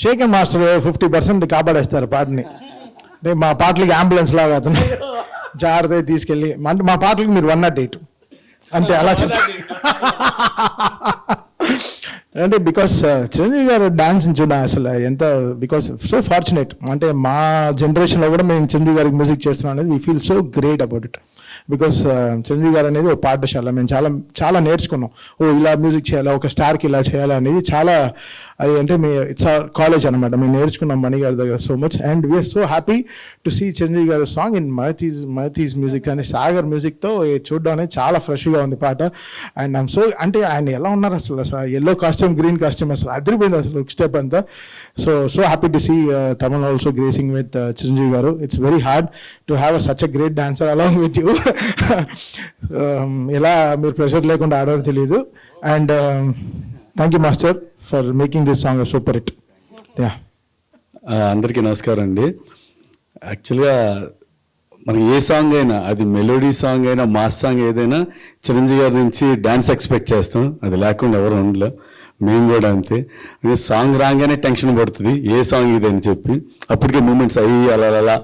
Shekhar master 50% కాపాడేస్తారు పాటని. అంటే మా పాటలకి అంబులెన్స్ లాగా అతను జాగ్రత్తగా తీసుకెళ్ళి, అంటే మా పాటలకి మీరు 108 అంటే అలా చెప్తారు. అంటే బికాస్ చిరంజీవి గారు డాన్స్ చూడ అసలు ఎంత, బికాస్ సో ఫార్చునేట్, అంటే మా జనరేషన్లో కూడా మేము చిరంజీవి గారికి మ్యూజిక్ చేస్తున్నాం అనేది we feel so great about it. Because Chiranjeevi గారు అనేది ఒక పాఠశాల, మేము చాలా చాలా నేర్చుకున్నాం. ఓ ఇలా మ్యూజిక్ చేయాలా, ఒక స్టార్కి ఇలా చేయాలా అనేది చాలా, అది అంటే మీ ఇట్స్ కాలేజ్ అనమాట, మేము నేర్చుకున్నాం మణి గారి దగ్గర so much. And we are so happy to see Chiranjeevi గారి సాంగ్ ఇన్ మహతీస్ మ్యూజిక్ అని సాగర్ మ్యూజిక్తో చూడడం అనేది చాలా ఫ్రెష్గా ఉంది పాట. అండ్ ఐమ్ సో, అంటే ఆయన ఎలా ఉన్నారు అసలు ఎల్లో కాస్ట్యూమ్ గ్రీన్ కాస్ట్యూమ్ అసలు అదిరిపోయింది అసలు స్టెప్ అంతా. So happy to see Thaman also gracing with Chiranjeevi garu. It's very hard to have a such a great dancer along with you. ఎలా మీరు ప్రెషర్ లేకుండా ఆడారో తెలియదు. And thank you master for making this song super hit. Yeah, అందరికీ నమస్కారం అండి. యాక్చువల్గా మనకి ఏ సాంగ్ అయినా, అది మెలోడీ సాంగ్ అయినా మాస్ సాంగ్ ఏదైనా చిరంజీవి గారి నుంచి డ్యాన్స్ ఎక్స్పెక్ట్ చేస్తాం. అది లేకుండా ఎవరు ఉండలేం, మేము కూడా అంతే. అదే సాంగ్ రాగానే టెన్షన్ పడుతుంది ఏ సాంగ్ ఇది అని చెప్పి, అప్పటికే మూమెంట్స్ అయ్యి అలా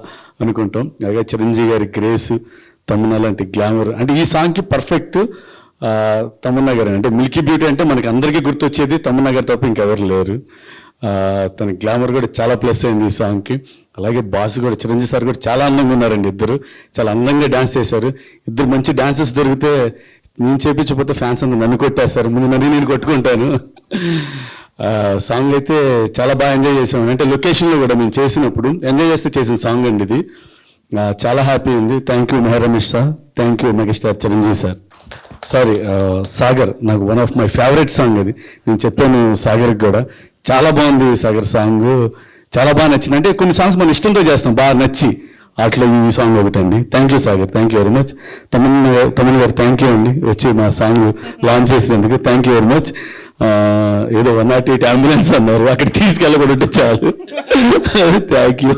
అనుకుంటాం. అలాగే చిరంజీవి గారి గ్రేస్, తమన్నా లాంటి గ్లామర్, అంటే ఈ సాంగ్కి పర్ఫెక్ట్ తమన్నా గారు. అంటే మిల్కీ బ్యూటీ అంటే మనకి అందరికీ గుర్తొచ్చేది తమన్నా గారు తప్ప ఇంకెవరు లేరు. తన గ్లామర్ కూడా చాలా ప్లస్ అయింది ఈ సాంగ్కి. అలాగే బాస్ కూడా, చిరంజీవి సార్ కూడా చాలా అందంగా ఉన్నారండి. ఇద్దరు చాలా అందంగా డ్యాన్స్ చేశారు. ఇద్దరు మంచి డాన్సెస్ దొరికితే నేను చేపించకపోతే ఫ్యాన్స్ అందరూ నన్ను కొట్టేస్తారు, ముందు నేను కొట్టుకుంటాను. సాంగ్ అయితే చాలా బాగా ఎంజాయ్ చేసాం. అంటే లొకేషన్లో కూడా మేము చేసినప్పుడు ఎంజాయ్ చేస్తే చేసిన సాంగ్ అండి ఇది. చాలా హ్యాపీ ఉంది. Thank you Mehar Ramesh sir, thank you megastar Chiranjeevi sir. Sorry Sagar, నాకు one of my favourite song అది. నేను చెప్పాను సాగర్కి కూడా, చాలా బాగుంది సాగర్ సాంగ్, చాలా బాగా నచ్చింది. అంటే కొన్ని సాంగ్స్ మనం ఇష్టంతో చేస్తాం, బాగా నచ్చి, అట్లా ఈ సాంగ్ ఒకటి అండి. Thank you Sagar, thank you very much. Thaman గారు థ్యాంక్ యూ అండి, వచ్చి మా సాంగ్ లాంచ్ చేసినందుకు థ్యాంక్ యూ వెరీ మచ్. ఏదో 108 అంబులెన్స్ అన్నారు, అక్కడ తీసుకెళ్ళబడి చాలు. Thank you.